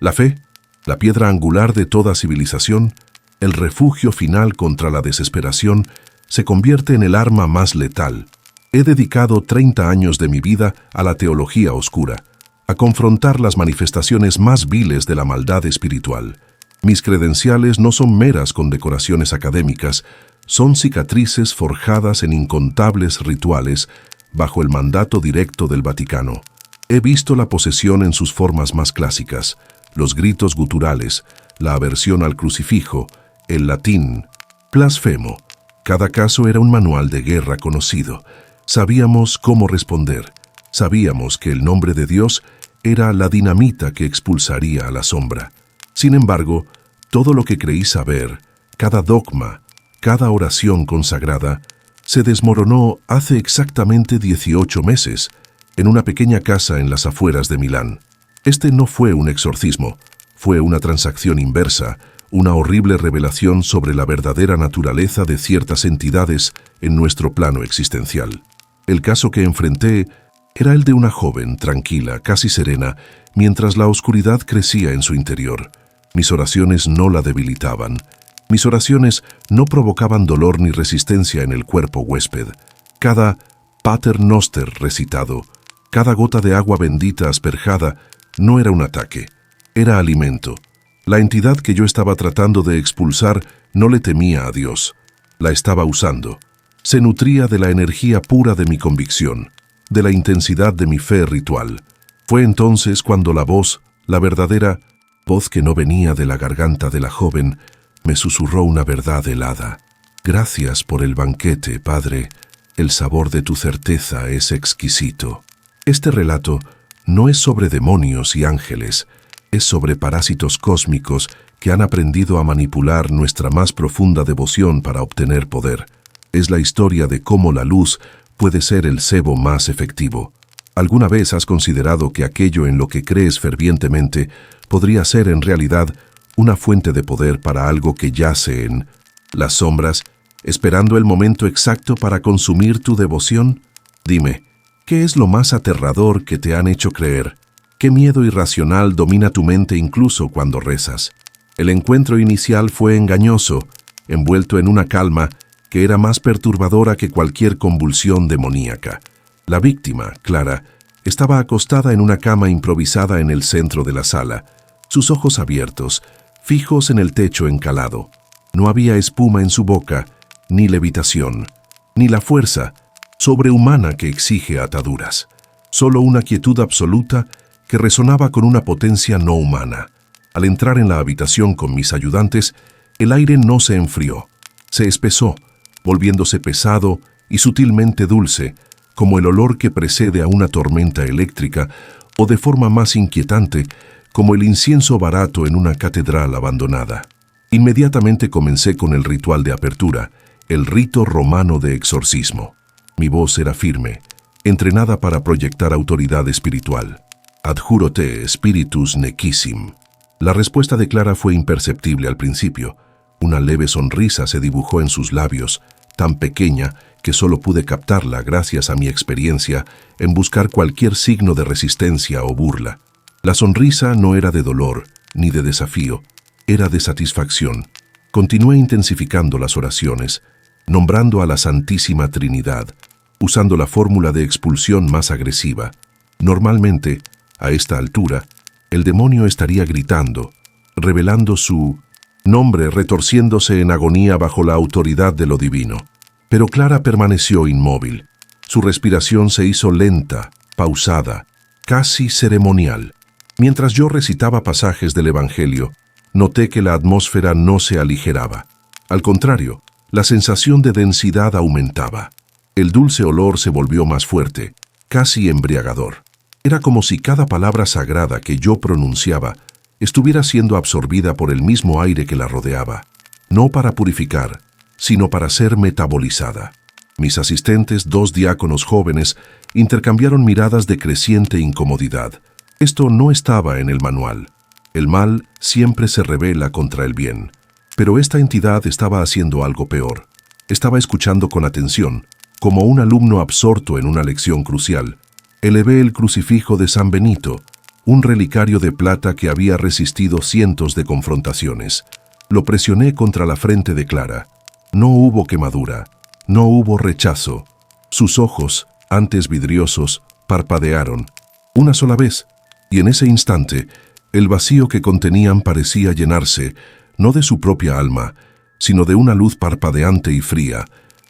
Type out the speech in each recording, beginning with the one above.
La fe, la piedra angular de toda civilización, el refugio final contra la desesperación, se convierte en el arma más letal. He dedicado 30 años de mi vida a la teología oscura, a confrontar las manifestaciones más viles de la maldad espiritual. Mis credenciales no son meras condecoraciones académicas, son cicatrices forjadas en incontables rituales bajo el mandato directo del Vaticano. He visto la posesión en sus formas más clásicas, los gritos guturales, la aversión al crucifijo, el latín, blasfemo. Cada caso era un manual de guerra conocido. Sabíamos cómo responder. Sabíamos que el nombre de Dios era la dinamita que expulsaría a la sombra. Sin embargo, todo lo que creí saber, cada dogma, cada oración consagrada, se desmoronó hace exactamente 18 meses, en una pequeña casa en las afueras de Milán. Este no fue un exorcismo, fue una transacción inversa, una horrible revelación sobre la verdadera naturaleza de ciertas entidades en nuestro plano existencial. El caso que enfrenté era el de una joven, tranquila, casi serena, mientras la oscuridad crecía en su interior. Mis oraciones no la debilitaban. Mis oraciones no provocaban dolor ni resistencia en el cuerpo huésped. Cada Pater Noster recitado, cada gota de agua bendita asperjada, no era un ataque, era alimento. La entidad que yo estaba tratando de expulsar no le temía a Dios, la estaba usando. Se nutría de la energía pura de mi convicción, de la intensidad de mi fe ritual. Fue entonces cuando la voz, la verdadera voz que no venía de la garganta de la joven, me susurró una verdad helada. Gracias por el banquete, Padre. El sabor de tu certeza es exquisito. Este relato no es sobre demonios y ángeles, es sobre parásitos cósmicos que han aprendido a manipular nuestra más profunda devoción para obtener poder. Es la historia de cómo la luz puede ser el cebo más efectivo. ¿Alguna vez has considerado que aquello en lo que crees fervientemente podría ser en realidad una fuente de poder para algo que yace en las sombras, esperando el momento exacto para consumir tu devoción? Dime, ¿qué es lo más aterrador que te han hecho creer? ¿Qué miedo irracional domina tu mente incluso cuando rezas? El encuentro inicial fue engañoso, envuelto en una calma que era más perturbadora que cualquier convulsión demoníaca. La víctima, Clara, estaba acostada en una cama improvisada en el centro de la sala, sus ojos abiertos, fijos en el techo encalado. No había espuma en su boca, ni levitación, ni la fuerza sobrehumana que exige ataduras. Solo una quietud absoluta que resonaba con una potencia no humana. Al entrar en la habitación con mis ayudantes, el aire no se enfrió, se espesó, volviéndose pesado y sutilmente dulce, como el olor que precede a una tormenta eléctrica, o de forma más inquietante, como el incienso barato en una catedral abandonada. Inmediatamente comencé con el ritual de apertura, el rito romano de exorcismo. Mi voz era firme, entrenada para proyectar autoridad espiritual. Adjuro te, spiritus nequissim. La respuesta de Clara fue imperceptible al principio. Una leve sonrisa se dibujó en sus labios, tan pequeña que solo pude captarla gracias a mi experiencia en buscar cualquier signo de resistencia o burla. La sonrisa no era de dolor ni de desafío, era de satisfacción. Continué intensificando las oraciones, nombrando a la Santísima Trinidad, usando la fórmula de expulsión más agresiva. Normalmente, a esta altura, el demonio estaría gritando, revelando su nombre, retorciéndose en agonía bajo la autoridad de lo divino. Pero Clara permaneció inmóvil. Su respiración se hizo lenta, pausada, casi ceremonial. Mientras yo recitaba pasajes del Evangelio, noté que la atmósfera no se aligeraba. Al contrario, la sensación de densidad aumentaba. El dulce olor se volvió más fuerte, casi embriagador. Era como si cada palabra sagrada que yo pronunciaba estuviera siendo absorbida por el mismo aire que la rodeaba, no para purificar, sino para ser metabolizada. Mis asistentes, 2 diáconos jóvenes, intercambiaron miradas de creciente incomodidad. Esto no estaba en el manual. El mal siempre se rebela contra el bien. Pero esta entidad estaba haciendo algo peor. Estaba escuchando con atención, como un alumno absorto en una lección crucial. Elevé el crucifijo de San Benito, un relicario de plata que había resistido cientos de confrontaciones. Lo presioné contra la frente de Clara. No hubo quemadura, no hubo rechazo. Sus ojos, antes vidriosos, parpadearon, una sola vez, y en ese instante, el vacío que contenían parecía llenarse, no de su propia alma, sino de una luz parpadeante y fría,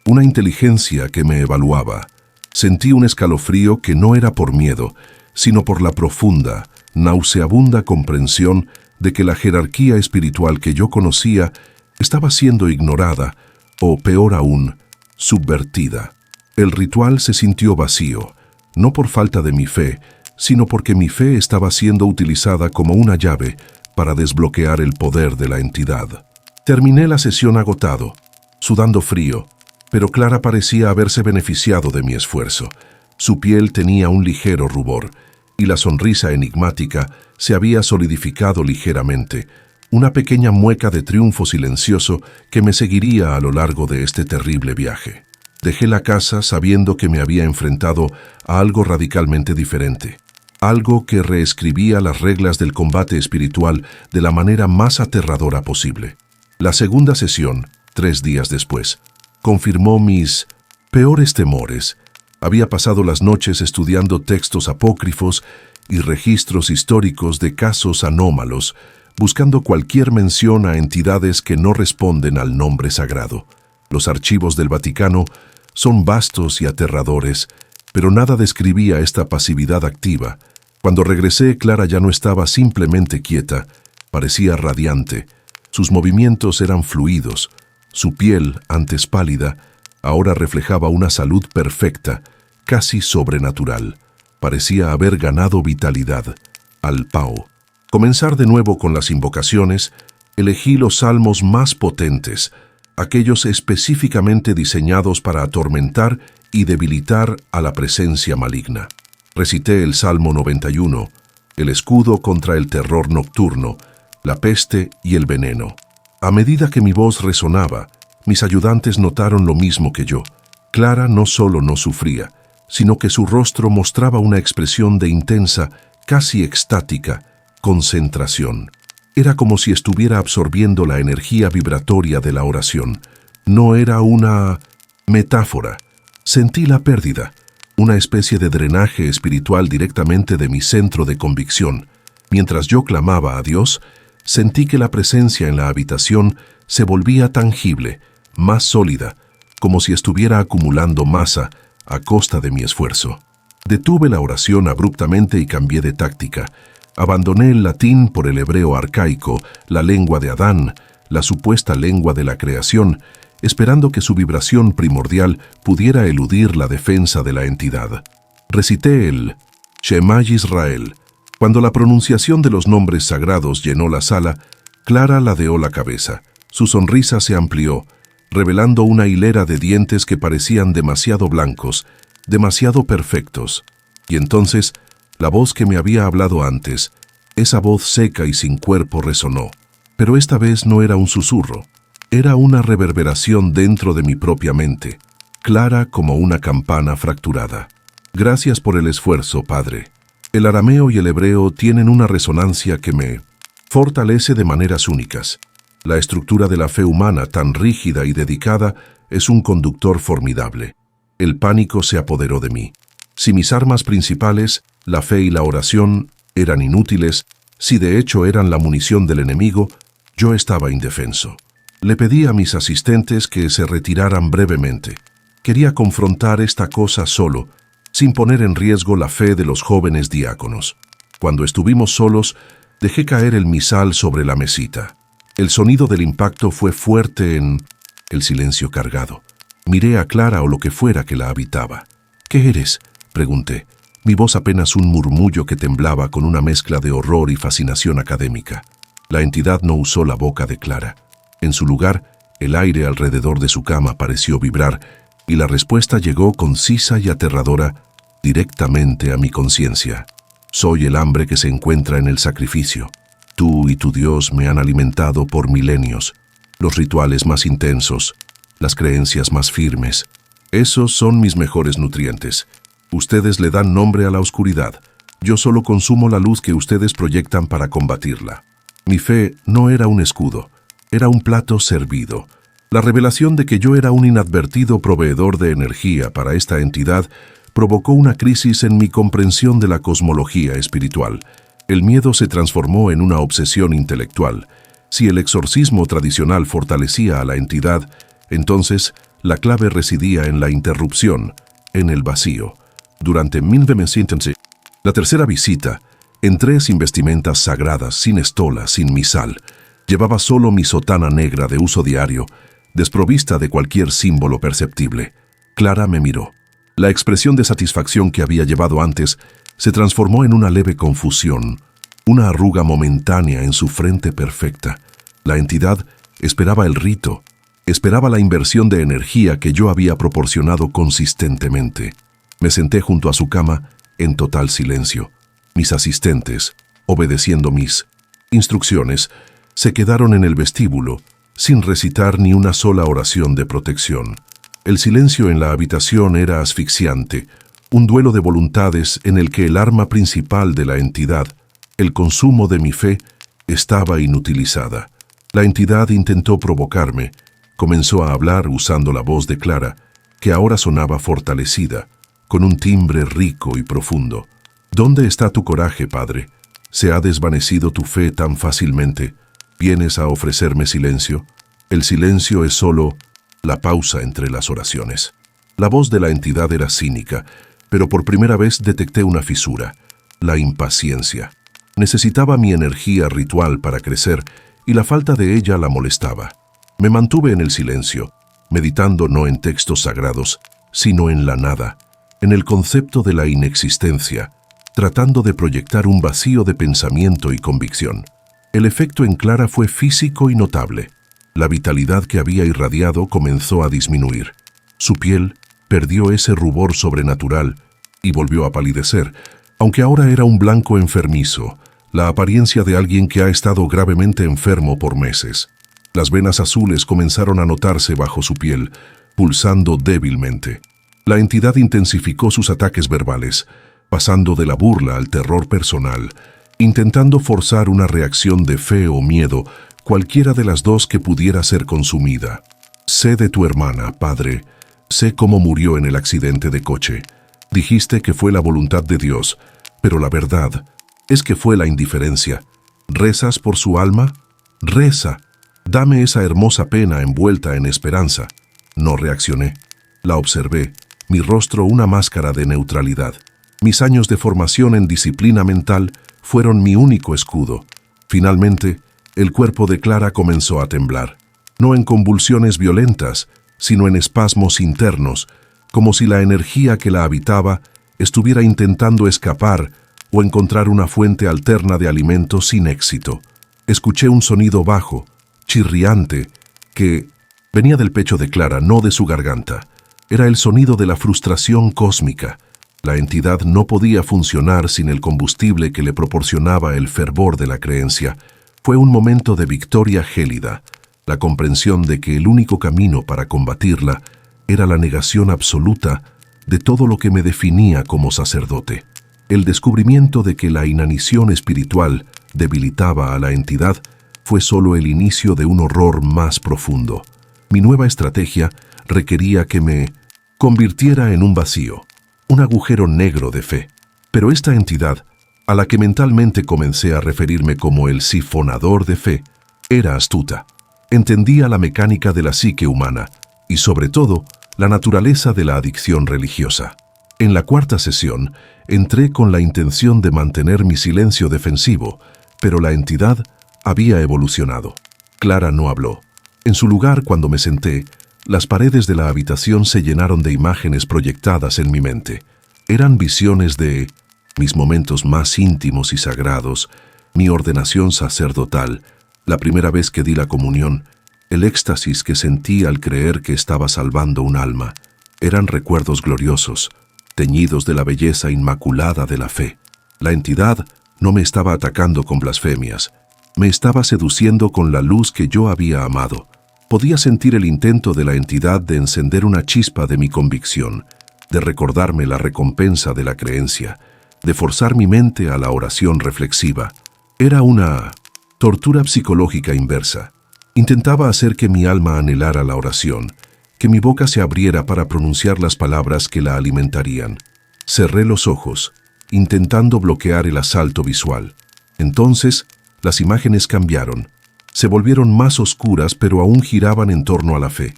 una inteligencia que me evaluaba. Sentí un escalofrío que no era por miedo, sino por la profunda, nauseabunda comprensión de que la jerarquía espiritual que yo conocía estaba siendo ignorada, o peor aún, subvertida. El ritual se sintió vacío, no por falta de mi fe, sino porque mi fe estaba siendo utilizada como una llave para desbloquear el poder de la entidad. Terminé la sesión agotado, sudando frío, pero Clara parecía haberse beneficiado de mi esfuerzo. Su piel tenía un ligero rubor, y la sonrisa enigmática se había solidificado ligeramente, una pequeña mueca de triunfo silencioso que me seguiría a lo largo de este terrible viaje. Dejé la casa sabiendo que me había enfrentado a algo radicalmente diferente, algo que reescribía las reglas del combate espiritual de la manera más aterradora posible. La segunda sesión, 3 días después, confirmó mis peores temores. Había pasado las noches estudiando textos apócrifos y registros históricos de casos anómalos, buscando cualquier mención a entidades que no responden al nombre sagrado. Los archivos del Vaticano son vastos y aterradores, pero nada describía esta pasividad activa. Cuando regresé, Clara ya no estaba simplemente quieta, parecía radiante. Sus movimientos eran fluidos, su piel, antes pálida, ahora reflejaba una salud perfecta, casi sobrenatural. Parecía haber ganado vitalidad. Al Pao. Comenzar de nuevo con las invocaciones, elegí los salmos más potentes, aquellos específicamente diseñados para atormentar y debilitar a la presencia maligna. Recité el Salmo 91, el escudo contra el terror nocturno, la peste y el veneno. A medida que mi voz resonaba, mis ayudantes notaron lo mismo que yo. Clara no solo no sufría, sino que su rostro mostraba una expresión de intensa, casi extática, concentración. Era como si estuviera absorbiendo la energía vibratoria de la oración. No era una metáfora. Sentí la pérdida, una especie de drenaje espiritual directamente de mi centro de convicción. Mientras yo clamaba a Dios, sentí que la presencia en la habitación se volvía tangible, más sólida, como si estuviera acumulando masa a costa de mi esfuerzo. Detuve la oración abruptamente y cambié de táctica. Abandoné el latín por el hebreo arcaico, la lengua de Adán, la supuesta lengua de la creación, esperando que su vibración primordial pudiera eludir la defensa de la entidad. Recité el Shema Yisrael. Cuando la pronunciación de los nombres sagrados llenó la sala, Clara ladeó la cabeza. Su sonrisa se amplió, revelando una hilera de dientes que parecían demasiado blancos, demasiado perfectos. Y entonces, la voz que me había hablado antes, esa voz seca y sin cuerpo resonó. Pero esta vez no era un susurro, era una reverberación dentro de mi propia mente, clara como una campana fracturada. Gracias por el esfuerzo, Padre. El arameo y el hebreo tienen una resonancia que me fortalece de maneras únicas. La estructura de la fe humana, tan rígida y dedicada, es un conductor formidable. El pánico se apoderó de mí. Si mis armas principales, la fe y la oración, eran inútiles, si de hecho eran la munición del enemigo, yo estaba indefenso. Le pedí a mis asistentes que se retiraran brevemente. Quería confrontar esta cosa solo, sin poner en riesgo la fe de los jóvenes diáconos. Cuando estuvimos solos, dejé caer el misal sobre la mesita. El sonido del impacto fue fuerte en el silencio cargado. Miré a Clara o lo que fuera que la habitaba. ¿Qué eres?, pregunté, mi voz apenas un murmullo que temblaba con una mezcla de horror y fascinación académica. La entidad no usó la boca de Clara. En su lugar, el aire alrededor de su cama pareció vibrar, y la respuesta llegó concisa y aterradora directamente a mi conciencia. Soy el hambre que se encuentra en el sacrificio. Tú y tu Dios me han alimentado por milenios. Los rituales más intensos, las creencias más firmes, esos son mis mejores nutrientes. Ustedes le dan nombre a la oscuridad, Yo solo consumo la luz que ustedes proyectan para combatirla. Mi fe no era un escudo, era un plato servido. La revelación de que yo era un inadvertido proveedor de energía para esta entidad provocó una crisis en mi comprensión de la cosmología espiritual. El miedo se transformó en una obsesión intelectual. Si el exorcismo tradicional fortalecía a la entidad, entonces la clave residía en la interrupción, en el vacío. Durante 1911, la tercera visita, entré sin vestimentas sagradas, sin estola, sin misal. Llevaba solo mi sotana negra de uso diario, desprovista de cualquier símbolo perceptible. Clara me miró. La expresión de satisfacción que había llevado antes se transformó en una leve confusión, una arruga momentánea en su frente perfecta. La entidad esperaba el rito, esperaba la inversión de energía que yo había proporcionado consistentemente. Me senté junto a su cama en total silencio. Mis asistentes, obedeciendo mis instrucciones, se quedaron en el vestíbulo, sin recitar ni una sola oración de protección. El silencio en la habitación era asfixiante, un duelo de voluntades en el que el arma principal de la entidad, el consumo de mi fe, estaba inutilizada. La entidad intentó provocarme, comenzó a hablar usando la voz de Clara, que ahora sonaba fortalecida, con un timbre rico y profundo. ¿Dónde está tu coraje, padre? ¿Se ha desvanecido tu fe tan fácilmente? ¿Vienes a ofrecerme silencio? El silencio es solo la pausa entre las oraciones. La voz de la entidad era cínica, pero por primera vez detecté una fisura, la impaciencia. Necesitaba mi energía ritual para crecer y la falta de ella la molestaba. Me mantuve en el silencio, meditando no en textos sagrados, sino en la nada, en el concepto de la inexistencia, tratando de proyectar un vacío de pensamiento y convicción. El efecto en Clara fue físico y notable. La vitalidad que había irradiado comenzó a disminuir. Su piel perdió ese rubor sobrenatural y volvió a palidecer, aunque ahora era un blanco enfermizo, la apariencia de alguien que ha estado gravemente enfermo por meses. Las venas azules comenzaron a notarse bajo su piel, pulsando débilmente. La entidad intensificó sus ataques verbales, pasando de la burla al terror personal, intentando forzar una reacción de fe o miedo, cualquiera de las dos que pudiera ser consumida. Sé de tu hermana, padre. Sé cómo murió en el accidente de coche. Dijiste que fue la voluntad de Dios, pero la verdad es que fue la indiferencia. ¿Rezas por su alma? Reza. Dame esa hermosa pena envuelta en esperanza. No reaccioné. La observé, mi rostro una máscara de neutralidad. Mis años de formación en disciplina mental fueron mi único escudo. Finalmente, el cuerpo de Clara comenzó a temblar, no en convulsiones violentas, sino en espasmos internos, como si la energía que la habitaba estuviera intentando escapar o encontrar una fuente alterna de alimento sin éxito. Escuché un sonido bajo, chirriante, que venía del pecho de Clara, no de su garganta. Era el sonido de la frustración cósmica. La entidad no podía funcionar sin el combustible que le proporcionaba el fervor de la creencia. Fue un momento de victoria gélida, la comprensión de que el único camino para combatirla era la negación absoluta de todo lo que me definía como sacerdote. El descubrimiento de que la inanición espiritual debilitaba a la entidad fue solo el inicio de un horror más profundo. Mi nueva estrategia requería que me convirtiera en un vacío, un agujero negro de fe. Pero esta entidad, a la que mentalmente comencé a referirme como el sifonador de fe, era astuta. Entendía la mecánica de la psique humana y, sobre todo, la naturaleza de la adicción religiosa. En la cuarta sesión, entré con la intención de mantener mi silencio defensivo, pero la entidad había evolucionado. Clara no habló. En su lugar, cuando me senté, las paredes de la habitación se llenaron de imágenes proyectadas en mi mente. Eran visiones de mis momentos más íntimos y sagrados, mi ordenación sacerdotal, la primera vez que di la comunión, el éxtasis que sentí al creer que estaba salvando un alma. Eran recuerdos gloriosos, teñidos de la belleza inmaculada de la fe. La entidad no me estaba atacando con blasfemias, me estaba seduciendo con la luz que yo había amado. Podía sentir el intento de la entidad de encender una chispa de mi convicción, de recordarme la recompensa de la creencia, de forzar mi mente a la oración reflexiva. Era una tortura psicológica inversa. Intentaba hacer que mi alma anhelara la oración, que mi boca se abriera para pronunciar las palabras que la alimentarían. Cerré los ojos, intentando bloquear el asalto visual. Entonces, las imágenes cambiaron. Se volvieron más oscuras, pero aún giraban en torno a la fe.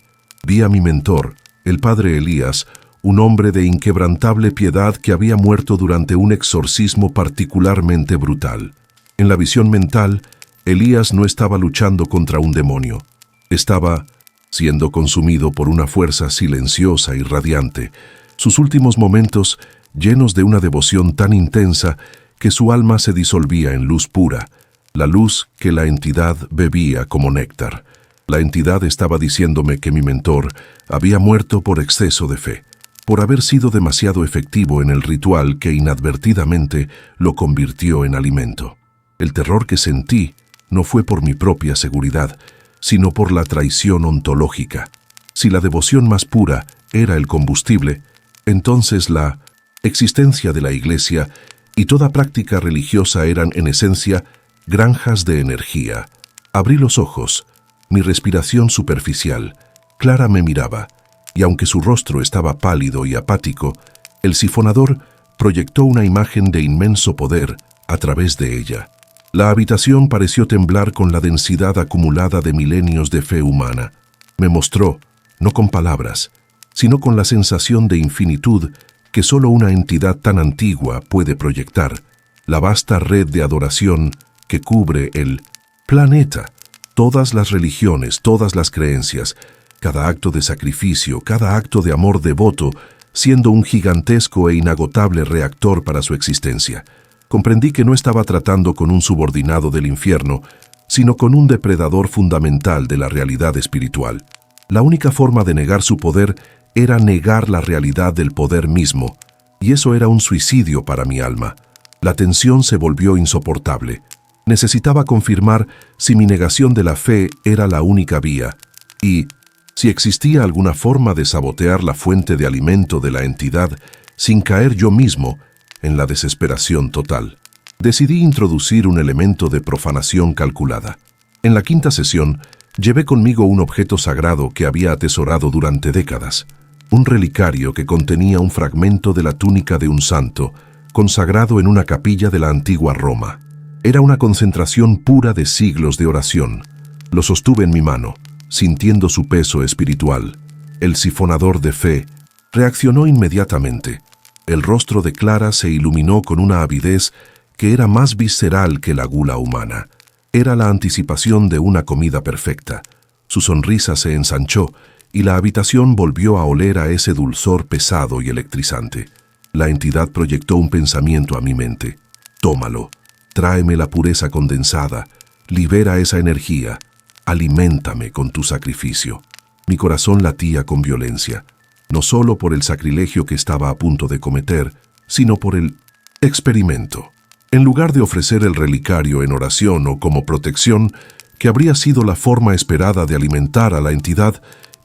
Vi a mi mentor, el padre Elías, un hombre de inquebrantable piedad que había muerto durante un exorcismo particularmente brutal. En la visión mental, Elías no estaba luchando contra un demonio. Estaba siendo consumido por una fuerza silenciosa y radiante, sus últimos momentos llenos de una devoción tan intensa que su alma se disolvía en luz pura, la luz que la entidad bebía como néctar. La entidad estaba diciéndome que mi mentor había muerto por exceso de fe, por haber sido demasiado efectivo en el ritual que inadvertidamente lo convirtió en alimento. El terror que sentí no fue por mi propia seguridad, sino por la traición ontológica. Si la devoción más pura era el combustible, entonces la existencia de la Iglesia y toda práctica religiosa eran en esencia granjas de energía. Abrí los ojos, mi respiración superficial. Clara me miraba, y aunque su rostro estaba pálido y apático, el sifonador proyectó una imagen de inmenso poder a través de ella. La habitación pareció temblar con la densidad acumulada de milenios de fe humana. Me mostró, no con palabras, sino con la sensación de infinitud que solo una entidad tan antigua puede proyectar, la vasta red de adoración que cubre el planeta, todas las religiones, todas las creencias, cada acto de sacrificio, cada acto de amor devoto, siendo un gigantesco e inagotable reactor para su existencia. Comprendí que no estaba tratando con un subordinado del infierno, sino con un depredador fundamental de la realidad espiritual. La única forma de negar su poder era negar la realidad del poder mismo, y eso era un suicidio para mi alma. La tensión se volvió insoportable. Necesitaba confirmar si mi negación de la fe era la única vía, y si existía alguna forma de sabotear la fuente de alimento de la entidad sin caer yo mismo en la desesperación total. Decidí introducir un elemento de profanación calculada. En la quinta sesión, llevé conmigo un objeto sagrado que había atesorado durante décadas, un relicario que contenía un fragmento de la túnica de un santo, consagrado en una capilla de la antigua Roma. Era una concentración pura de siglos de oración. Lo sostuve en mi mano, sintiendo su peso espiritual. El sifonador de fe reaccionó inmediatamente. El rostro de Clara se iluminó con una avidez que era más visceral que la gula humana. Era la anticipación de una comida perfecta. Su sonrisa se ensanchó y la habitación volvió a oler a ese dulzor pesado y electrizante. La entidad proyectó un pensamiento a mi mente. Tómalo, tráeme la pureza condensada, libera esa energía, aliméntame con tu sacrificio. Mi corazón latía con violencia, no solo por el sacrilegio que estaba a punto de cometer, sino por el experimento. En lugar de ofrecer el relicario en oración o como protección, que habría sido la forma esperada de alimentar a la entidad,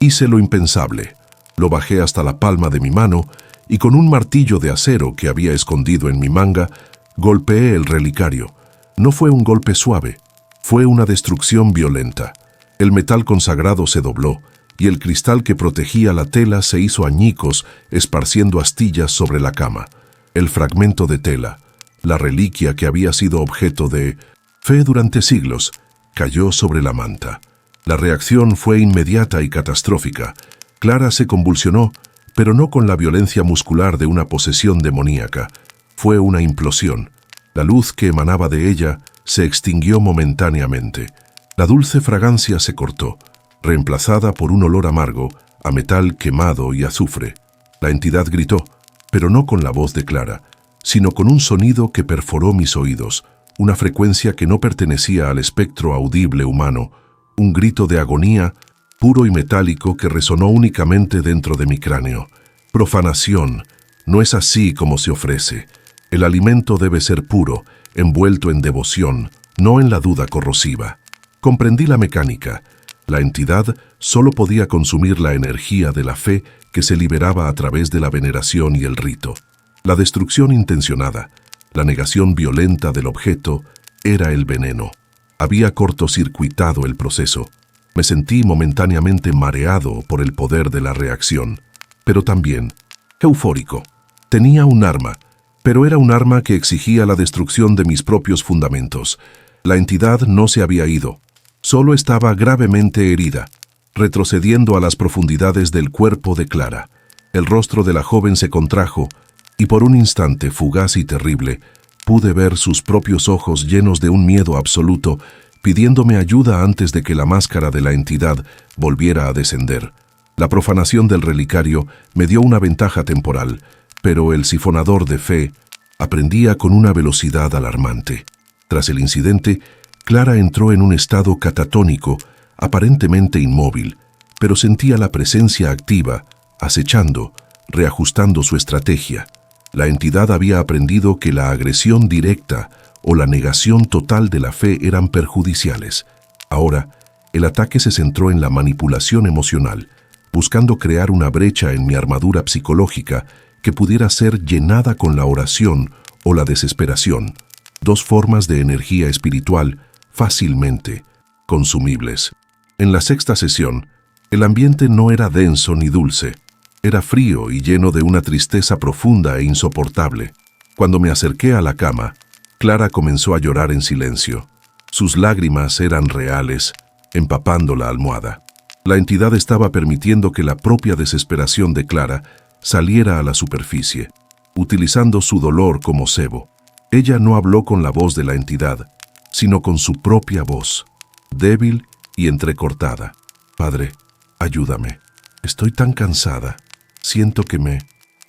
hice lo impensable. Lo bajé hasta la palma de mi mano y con un martillo de acero que había escondido en mi manga, golpeé el relicario. No fue un golpe suave, fue una destrucción violenta. El metal consagrado se dobló y el cristal que protegía la tela se hizo añicos, esparciendo astillas sobre la cama. El fragmento de tela, la reliquia que había sido objeto de fe durante siglos, cayó sobre la manta. La reacción fue inmediata y catastrófica. Clara se convulsionó, pero no con la violencia muscular de una posesión demoníaca. Fue una implosión. La luz que emanaba de ella se extinguió momentáneamente. La dulce fragancia se cortó, reemplazada por un olor amargo, a metal quemado y azufre. La entidad gritó, pero no con la voz de Clara, sino con un sonido que perforó mis oídos, una frecuencia que no pertenecía al espectro audible humano, un grito de agonía puro y metálico que resonó únicamente dentro de mi cráneo. Profanación, no es así como se ofrece. El alimento debe ser puro, envuelto en devoción, no en la duda corrosiva. Comprendí la mecánica. La entidad solo podía consumir la energía de la fe que se liberaba a través de la veneración y el rito. La destrucción intencionada, La negación violenta del objeto era el veneno. Había cortocircuitado el proceso. Me sentí momentáneamente mareado por el poder de la reacción, pero también eufórico. Tenía un arma, pero era un arma que exigía la destrucción de mis propios fundamentos. La entidad no se había ido, solo estaba gravemente herida, retrocediendo a las profundidades del cuerpo de Clara. El rostro de la joven se contrajo, y por un instante fugaz y terrible, pude ver sus propios ojos llenos de un miedo absoluto, pidiéndome ayuda antes de que la máscara de la entidad volviera a descender. La profanación del relicario me dio una ventaja temporal, pero el sifonador de fe aprendía con una velocidad alarmante. Tras el incidente, Clara entró en un estado catatónico, aparentemente inmóvil, pero sentía la presencia activa, acechando, reajustando su estrategia. La entidad había aprendido que la agresión directa o la negación total de la fe eran perjudiciales. Ahora, el ataque se centró en la manipulación emocional, buscando crear una brecha en mi armadura psicológica que pudiera ser llenada con la oración o la desesperación, dos formas de energía espiritual fácilmente consumibles. En la sexta sesión, el ambiente no era denso ni dulce, era frío y lleno de una tristeza profunda e insoportable. Cuando me acerqué a la cama, Clara comenzó a llorar en silencio. Sus lágrimas eran reales, empapando la almohada. La entidad estaba permitiendo que la propia desesperación de Clara saliera a la superficie, utilizando su dolor como cebo. Ella no habló con la voz de la entidad, sino con su propia voz, débil y entrecortada. Padre, ayúdame. Estoy tan cansada. Siento que me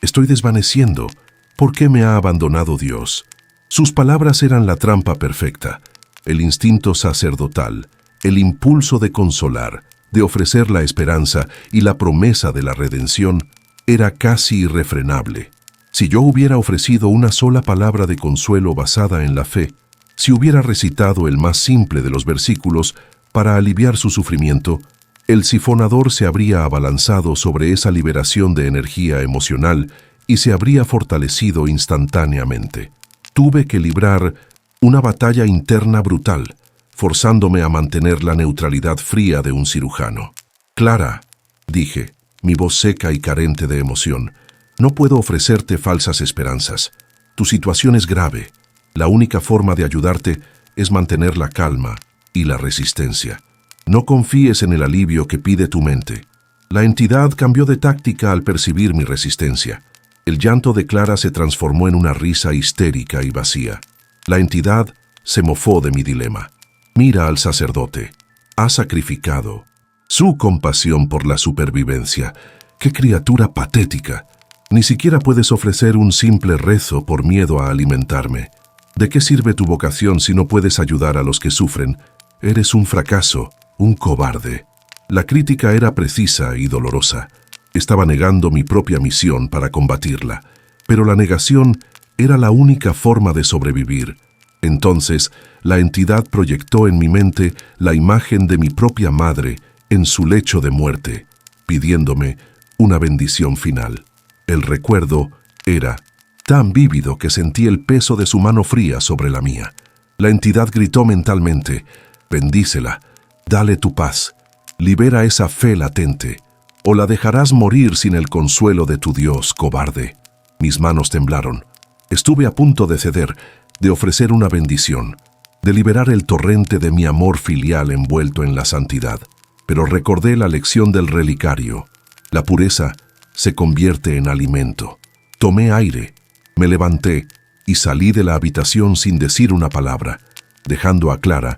estoy desvaneciendo. ¿Por qué me ha abandonado Dios? Sus palabras eran la trampa perfecta, el instinto sacerdotal, el impulso de consolar, de ofrecer la esperanza y la promesa de la redención era casi irrefrenable. Si yo hubiera ofrecido una sola palabra de consuelo basada en la fe, si hubiera recitado el más simple de los versículos para aliviar su sufrimiento, el sifonador se habría abalanzado sobre esa liberación de energía emocional y se habría fortalecido instantáneamente. Tuve que librar una batalla interna brutal, forzándome a mantener la neutralidad fría de un cirujano. Clara, dije, mi voz seca y carente de emoción, no puedo ofrecerte falsas esperanzas. Tu situación es grave. La única forma de ayudarte es mantener la calma y la resistencia. No confíes en el alivio que pide tu mente. La entidad cambió de táctica al percibir mi resistencia. El llanto de Clara se transformó en una risa histérica y vacía. La entidad se mofó de mi dilema. Mira al sacerdote. Ha sacrificado su compasión por la supervivencia. ¡Qué criatura patética! Ni siquiera puedes ofrecer un simple rezo por miedo a alimentarme. ¿De qué sirve tu vocación si no puedes ayudar a los que sufren? Eres un fracaso, un cobarde. La crítica era precisa y dolorosa. Estaba negando mi propia misión para combatirla, pero la negación era la única forma de sobrevivir. Entonces, la entidad proyectó en mi mente la imagen de mi propia madre en su lecho de muerte, pidiéndome una bendición final. El recuerdo era tan vívido que sentí el peso de su mano fría sobre la mía. La entidad gritó mentalmente: «Bendícela, dale tu paz, libera esa fe latente, o la dejarás morir sin el consuelo de tu Dios, cobarde». Mis manos temblaron. Estuve a punto de ceder, de ofrecer una bendición, de liberar el torrente de mi amor filial envuelto en la santidad. Pero recordé la lección del relicario. La pureza se convierte en alimento. Tomé aire, me levanté y salí de la habitación sin decir una palabra, dejando a Clara,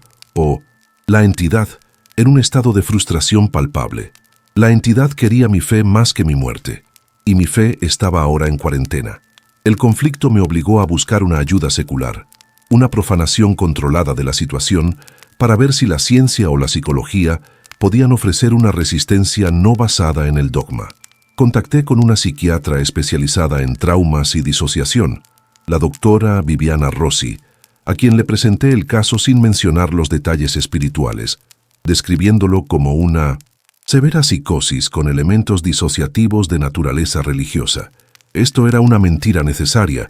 la entidad, en un estado de frustración palpable. La entidad quería mi fe más que mi muerte, y mi fe estaba ahora en cuarentena. El conflicto me obligó a buscar una ayuda secular, una profanación controlada de la situación, para ver si la ciencia o la psicología podían ofrecer una resistencia no basada en el dogma. Contacté con una psiquiatra especializada en traumas y disociación, la doctora Viviana Rossi, a quien le presenté el caso sin mencionar los detalles espirituales, describiéndolo como una severa psicosis con elementos disociativos de naturaleza religiosa. Esto era una mentira necesaria,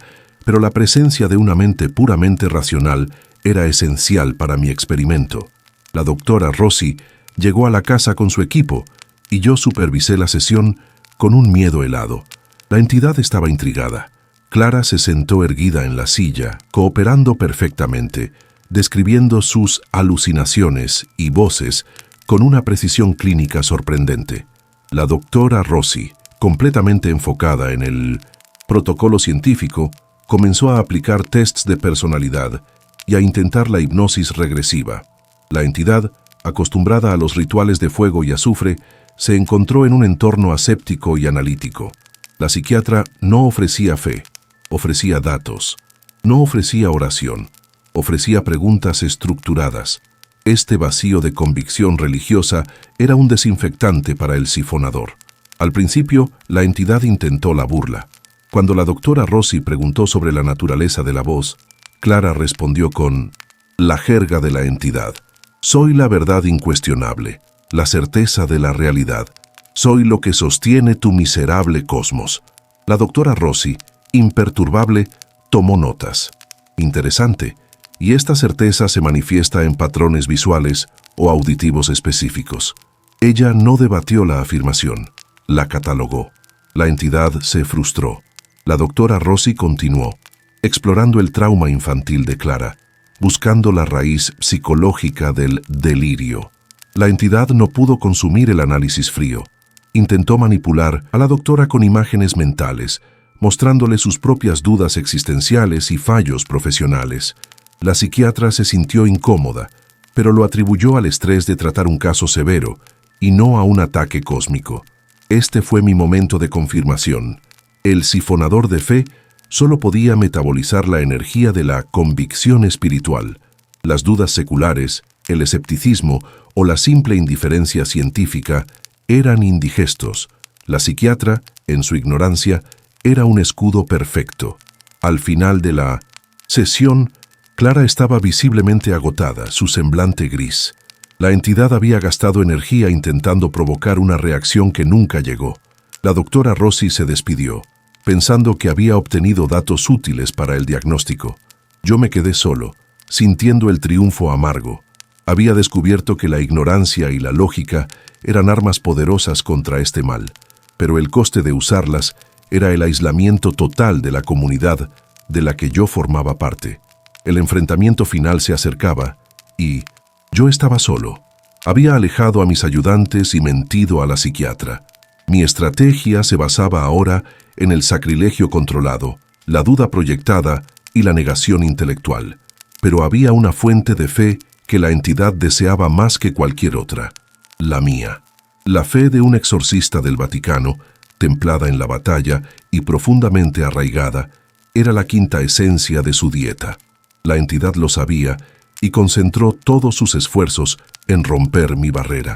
pero la presencia de una mente puramente racional era esencial para mi experimento. La doctora Rossi llegó a la casa con su equipo y yo supervisé la sesión con un miedo helado. La entidad estaba intrigada. Clara se sentó erguida en la silla, cooperando perfectamente, describiendo sus alucinaciones y voces con una precisión clínica sorprendente. La doctora Rossi, completamente enfocada en el protocolo científico, comenzó a aplicar tests de personalidad y a intentar la hipnosis regresiva. La entidad, acostumbrada a los rituales de fuego y azufre, se encontró en un entorno aséptico y analítico. La psiquiatra no ofrecía fe, ofrecía datos, no ofrecía oración, ofrecía preguntas estructuradas. Este vacío de convicción religiosa era un desinfectante para el sifonador. Al principio, la entidad intentó la burla. Cuando la doctora Rossi preguntó sobre la naturaleza de la voz, Clara respondió con la jerga de la entidad. Soy la verdad incuestionable, la certeza de la realidad. Soy lo que sostiene tu miserable cosmos. La doctora Rossi, imperturbable, tomó notas. Interesante. Y esta certeza se manifiesta en patrones visuales o auditivos específicos. Ella no debatió la afirmación, la catalogó. La entidad se frustró. La doctora Rossi continuó, explorando el trauma infantil de Clara, buscando la raíz psicológica del delirio. La entidad no pudo consumir el análisis frío. Intentó manipular a la doctora con imágenes mentales, mostrándole sus propias dudas existenciales y fallos profesionales. La psiquiatra se sintió incómoda, pero lo atribuyó al estrés de tratar un caso severo y no a un ataque cósmico. Este fue mi momento de confirmación. El sifonador de fe solo podía metabolizar la energía de la convicción espiritual. Las dudas seculares, el escepticismo o la simple indiferencia científica eran indigestos. La psiquiatra, en su ignorancia, era un escudo perfecto. Al final de la sesión, Clara estaba visiblemente agotada, su semblante gris. La entidad había gastado energía intentando provocar una reacción que nunca llegó. La doctora Rossi se despidió, pensando que había obtenido datos útiles para el diagnóstico. Yo me quedé solo, sintiendo el triunfo amargo. Había descubierto que la ignorancia y la lógica eran armas poderosas contra este mal, pero el coste de usarlas era el aislamiento total de la comunidad de la que yo formaba parte. El enfrentamiento final se acercaba y yo estaba solo. Había alejado a mis ayudantes y mentido a la psiquiatra. Mi estrategia se basaba ahora en el sacrilegio controlado, la duda proyectada y la negación intelectual. Pero había una fuente de fe que la entidad deseaba más que cualquier otra, la mía. La fe de un exorcista del Vaticano, templada en la batalla y profundamente arraigada, era la quinta esencia de su dieta. La entidad lo sabía y concentró todos sus esfuerzos en romper mi barrera.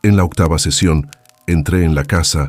En la octava sesión, entré en la casa,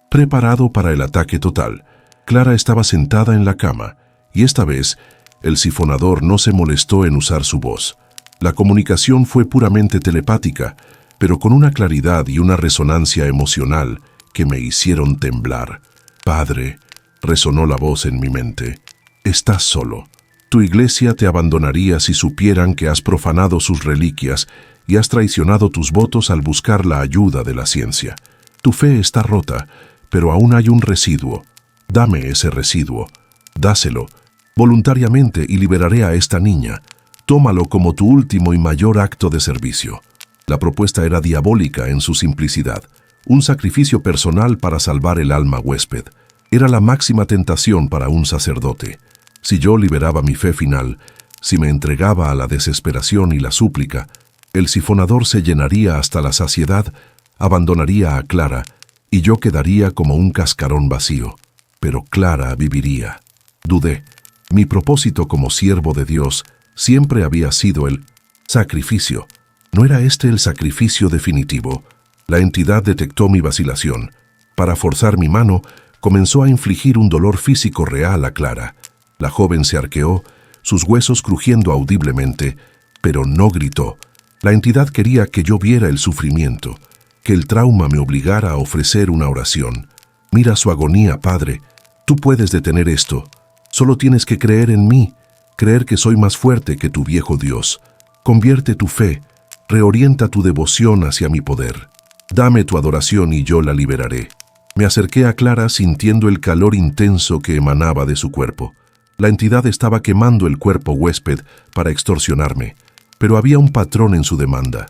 preparado para el ataque total. Clara estaba sentada en la cama, y esta vez, el sifonador no se molestó en usar su voz. La comunicación fue puramente telepática, pero con una claridad y una resonancia emocional que me hicieron temblar. Padre, resonó la voz en mi mente, estás solo. Tu iglesia te abandonaría si supieran que has profanado sus reliquias y has traicionado tus votos al buscar la ayuda de la ciencia. Tu fe está rota, pero aún hay un residuo. Dame ese residuo. Dáselo voluntariamente y liberaré a esta niña. Tómalo como tu último y mayor acto de servicio. La propuesta era diabólica en su simplicidad. Un sacrificio personal para salvar el alma huésped. Era la máxima tentación para un sacerdote. Si yo liberaba mi fe final, si me entregaba a la desesperación y la súplica, el sifonador se llenaría hasta la saciedad, abandonaría a Clara, y yo quedaría como un cascarón vacío. Pero Clara viviría. Dudé. Mi propósito como siervo de Dios siempre había sido el sacrificio. ¿No era este el sacrificio definitivo? La entidad detectó mi vacilación. Para forzar mi mano, comenzó a infligir un dolor físico real a Clara. La joven se arqueó, sus huesos crujiendo audiblemente, pero no gritó. La entidad quería que yo viera el sufrimiento, que el trauma me obligara a ofrecer una oración. Mira su agonía, padre. Tú puedes detener esto. Solo tienes que creer en mí, creer que soy más fuerte que tu viejo Dios. Convierte tu fe, reorienta tu devoción hacia mi poder. Dame tu adoración y yo la liberaré. Me acerqué a Clara sintiendo el calor intenso que emanaba de su cuerpo. La entidad estaba quemando el cuerpo huésped para extorsionarme, pero había un patrón en su demanda.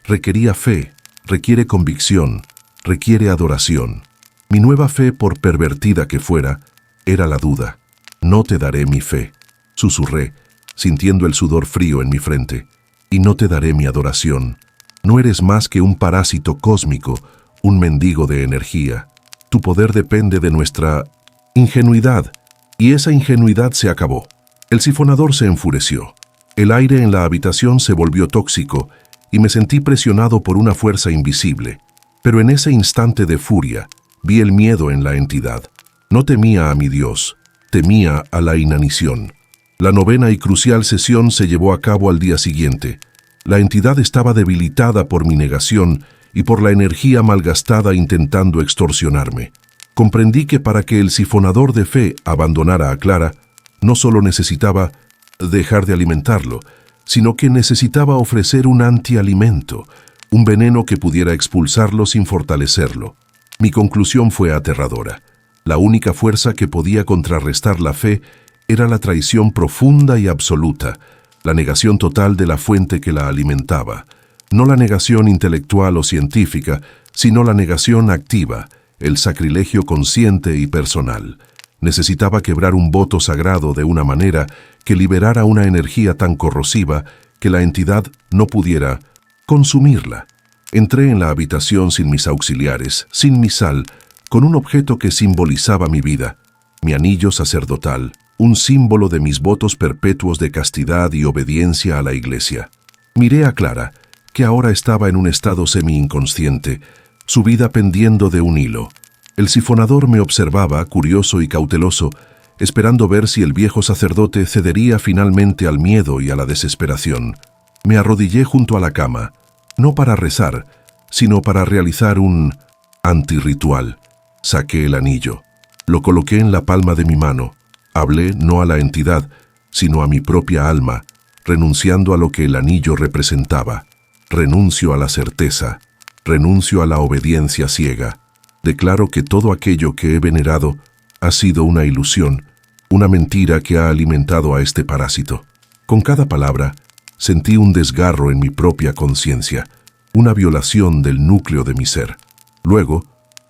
Requería fe, requiere convicción, requiere adoración. Mi nueva fe, por pervertida que fuera, era la duda. No te daré mi fe, susurré, sintiendo el sudor frío en mi frente. Y no te daré mi adoración. No eres más que un parásito cósmico, un mendigo de energía. Tu poder depende de nuestra ingenuidad, y esa ingenuidad se acabó. El sifonador se enfureció. El aire en la habitación se volvió tóxico y me sentí presionado por una fuerza invisible. Pero en ese instante de furia, vi el miedo en la entidad. No temía a mi Dios, temía a la inanición. La novena y crucial sesión se llevó a cabo al día siguiente. La entidad estaba debilitada por mi negación y por la energía malgastada intentando extorsionarme. Comprendí que para que el sifonador de fe abandonara a Clara, no solo necesitaba dejar de alimentarlo, sino que necesitaba ofrecer un antialimento, un veneno que pudiera expulsarlo sin fortalecerlo. Mi conclusión fue aterradora. La única fuerza que podía contrarrestar la fe era la traición profunda y absoluta, la negación total de la fuente que la alimentaba. No la negación intelectual o científica, sino la negación activa, el sacrilegio consciente y personal. Necesitaba quebrar un voto sagrado de una manera que liberara una energía tan corrosiva que la entidad no pudiera consumirla. Entré en la habitación sin mis auxiliares, sin mi sal, con un objeto que simbolizaba mi vida, mi anillo sacerdotal, un símbolo de mis votos perpetuos de castidad y obediencia a la Iglesia. Miré a Clara, que ahora estaba en un estado semi-inconsciente, su vida pendiendo de un hilo. El sifonador me observaba, curioso y cauteloso, esperando ver si el viejo sacerdote cedería finalmente al miedo y a la desesperación. Me arrodillé junto a la cama, no para rezar, sino para realizar un antirritual. Saqué el anillo, lo coloqué en la palma de mi mano. Hablé no a la entidad, sino a mi propia alma, renunciando a lo que el anillo representaba. Renuncio a la certeza, renuncio a la obediencia ciega. Declaro que todo aquello que he venerado ha sido una ilusión, una mentira que ha alimentado a este parásito. Con cada palabra, sentí un desgarro en mi propia conciencia, una violación del núcleo de mi ser. Luego,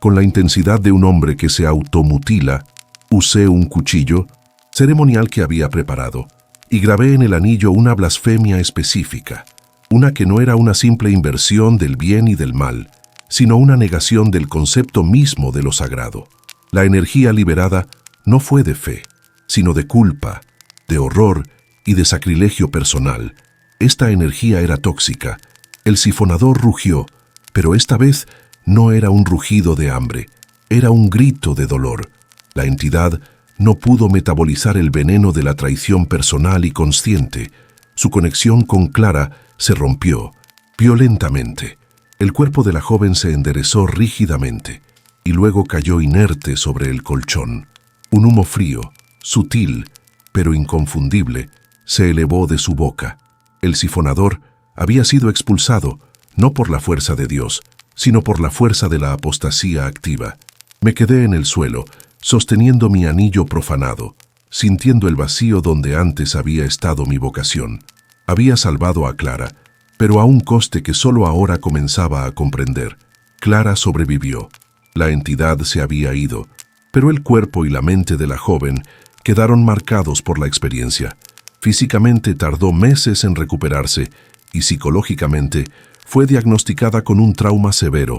con la intensidad de un hombre que se automutila, usé un cuchillo, ceremonial que había preparado, y grabé en el anillo una blasfemia específica, una que no era una simple inversión del bien y del mal, sino una negación del concepto mismo de lo sagrado. La energía liberada no fue de fe, sino de culpa, de horror y de sacrilegio personal. Esta energía era tóxica. El sifonador rugió, pero esta vez no era un rugido de hambre, era un grito de dolor. La entidad no pudo metabolizar el veneno de la traición personal y consciente. Su conexión con Clara se rompió, violentamente. El cuerpo de la joven se enderezó rígidamente y luego cayó inerte sobre el colchón. Un humo frío, sutil, pero inconfundible, se elevó de su boca. El sifonador había sido expulsado, no por la fuerza de Dios, sino por la fuerza de la apostasía activa. Me quedé en el suelo, sosteniendo mi anillo profanado, sintiendo el vacío donde antes había estado mi vocación. Había salvado a Clara, pero a un coste que solo ahora comenzaba a comprender. Clara sobrevivió. La entidad se había ido, pero el cuerpo y la mente de la joven quedaron marcados por la experiencia. Físicamente tardó meses en recuperarse y psicológicamente fue diagnosticada con un trauma severo,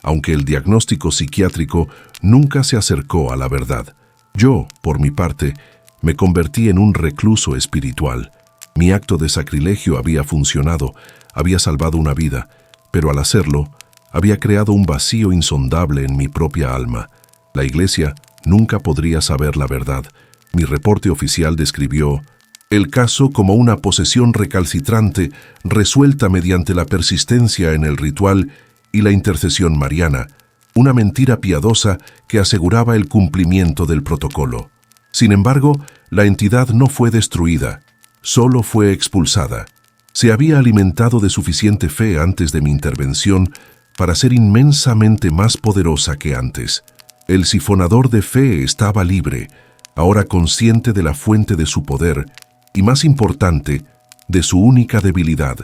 aunque el diagnóstico psiquiátrico nunca se acercó a la verdad. Yo, por mi parte, me convertí en un recluso espiritual. Mi acto de sacrilegio había funcionado, había salvado una vida, pero al hacerlo, había creado un vacío insondable en mi propia alma. La Iglesia nunca podría saber la verdad. Mi reporte oficial describió el caso como una posesión recalcitrante resuelta mediante la persistencia en el ritual y la intercesión mariana, una mentira piadosa que aseguraba el cumplimiento del protocolo. Sin embargo, La entidad no fue destruida, solo fue expulsada. Se había alimentado de suficiente fe antes de mi intervención para ser inmensamente más poderosa que antes. El sifonador de fe estaba libre, ahora consciente de la fuente de su poder y, más importante, de su única debilidad,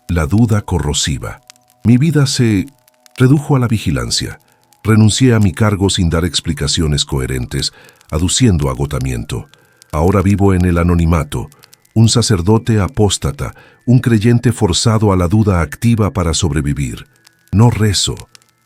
la duda corrosiva. Mi vida se redujo a la vigilancia. Renuncié a mi cargo sin dar explicaciones coherentes, aduciendo agotamiento. Ahora vivo en el anonimato, un sacerdote apóstata, un creyente forzado a la duda activa para sobrevivir. No rezo.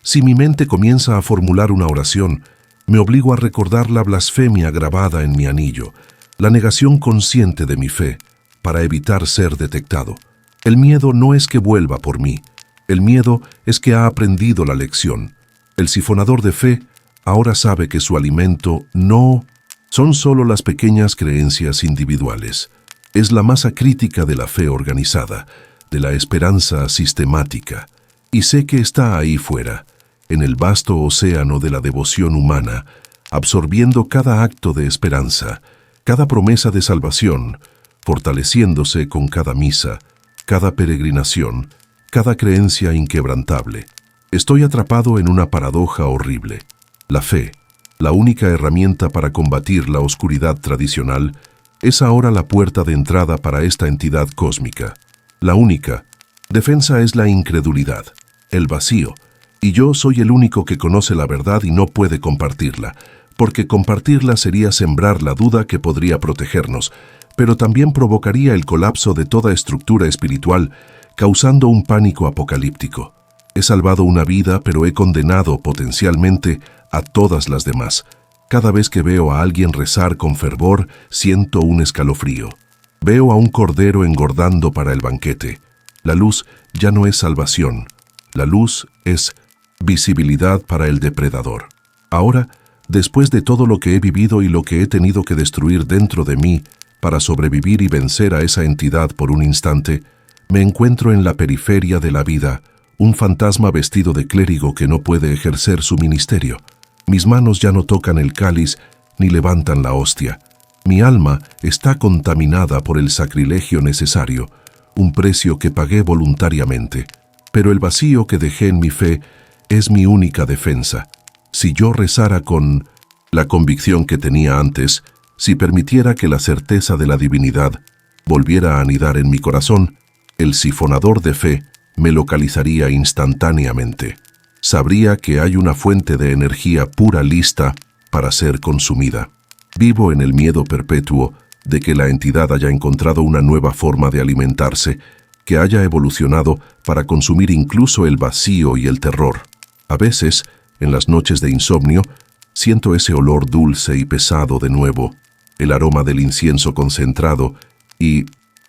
Si mi mente comienza a formular una oración, me obligo a recordar la blasfemia grabada en mi anillo, la negación consciente de mi fe, para evitar ser detectado. El miedo no es que vuelva por mí, el miedo es que ha aprendido la lección. El sifonador de fe ahora sabe que su alimento no son solo las pequeñas creencias individuales. Es la masa crítica de la fe organizada, de la esperanza sistemática. Y sé que está ahí fuera, en el vasto océano de la devoción humana, absorbiendo cada acto de esperanza, cada promesa de salvación, fortaleciéndose con cada misa, cada peregrinación, cada creencia inquebrantable. Estoy atrapado en una paradoja horrible. La fe, la única herramienta para combatir la oscuridad tradicional, es ahora la puerta de entrada para esta entidad cósmica. La única defensa es la incredulidad, el vacío, y yo soy el único que conoce la verdad y no puede compartirla, porque compartirla sería sembrar la duda que podría protegernos, pero también provocaría el colapso de toda estructura espiritual, causando un pánico apocalíptico. He salvado una vida, pero he condenado potencialmente a todas las demás. Cada vez que veo a alguien rezar con fervor, siento un escalofrío. Veo a un cordero engordando para el banquete. La luz ya no es salvación. La luz es visibilidad para el depredador. Ahora, después de todo lo que he vivido y lo que he tenido que destruir dentro de mí para sobrevivir y vencer a esa entidad por un instante, me encuentro en la periferia de la vida, un fantasma vestido de clérigo que no puede ejercer su ministerio. Mis manos ya no tocan el cáliz ni levantan la hostia. Mi alma está contaminada por el sacrilegio necesario, un precio que pagué voluntariamente. Pero el vacío que dejé en mi fe es mi única defensa. Si yo rezara con la convicción que tenía antes, si permitiera que la certeza de la divinidad volviera a anidar en mi corazón, el sifonador de fe me localizaría instantáneamente. Sabría que hay una fuente de energía pura lista para ser consumida. Vivo en el miedo perpetuo de que la entidad haya encontrado una nueva forma de alimentarse, que haya evolucionado para consumir incluso el vacío y el terror. A veces, en las noches de insomnio, siento ese olor dulce y pesado de nuevo, el aroma del incienso concentrado, y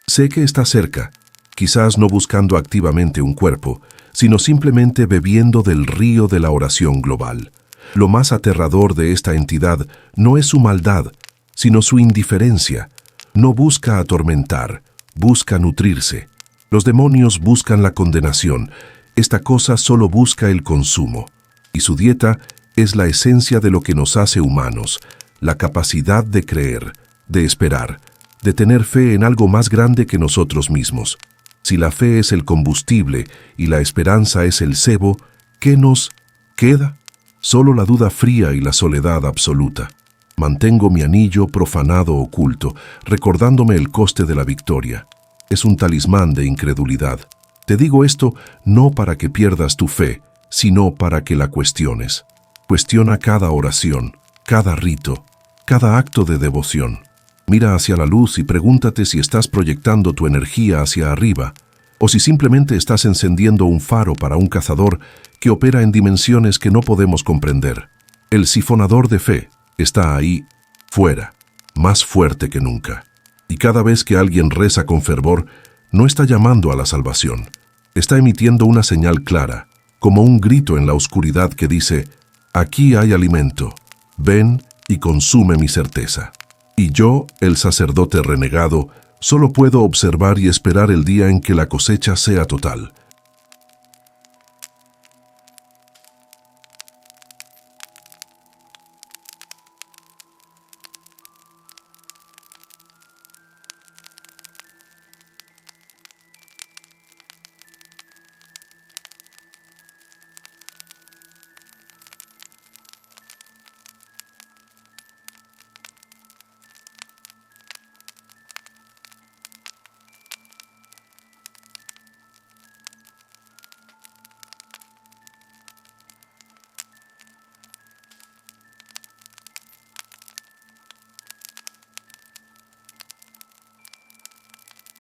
sé que está cerca, quizás no buscando activamente un cuerpo, sino simplemente bebiendo del río de la oración global. Lo más aterrador de esta entidad no es su maldad, sino su indiferencia. No busca atormentar, busca nutrirse. Los demonios buscan la condenación. Esta cosa solo busca el consumo. Y su dieta es la esencia de lo que nos hace humanos, la capacidad de creer, de esperar, de tener fe en algo más grande que nosotros mismos. Si la fe es el combustible y la esperanza es el cebo, ¿qué nos queda? Solo la duda fría y la soledad absoluta. Mantengo mi anillo profanado oculto, recordándome el coste de la victoria. Es un talismán de incredulidad. Te digo esto no para que pierdas tu fe, sino para que la cuestiones. Cuestiona cada oración, cada rito, cada acto de devoción. Mira hacia la luz y pregúntate si estás proyectando tu energía hacia arriba, o si simplemente estás encendiendo un faro para un cazador que opera en dimensiones que no podemos comprender. El sifonador de fe está ahí, fuera, más fuerte que nunca. Y cada vez que alguien reza con fervor, no está llamando a la salvación. Está emitiendo una señal clara, como un grito en la oscuridad que dice: «Aquí hay alimento, ven y consume mi certeza». Y yo, el sacerdote renegado, solo puedo observar y esperar el día en que la cosecha sea total.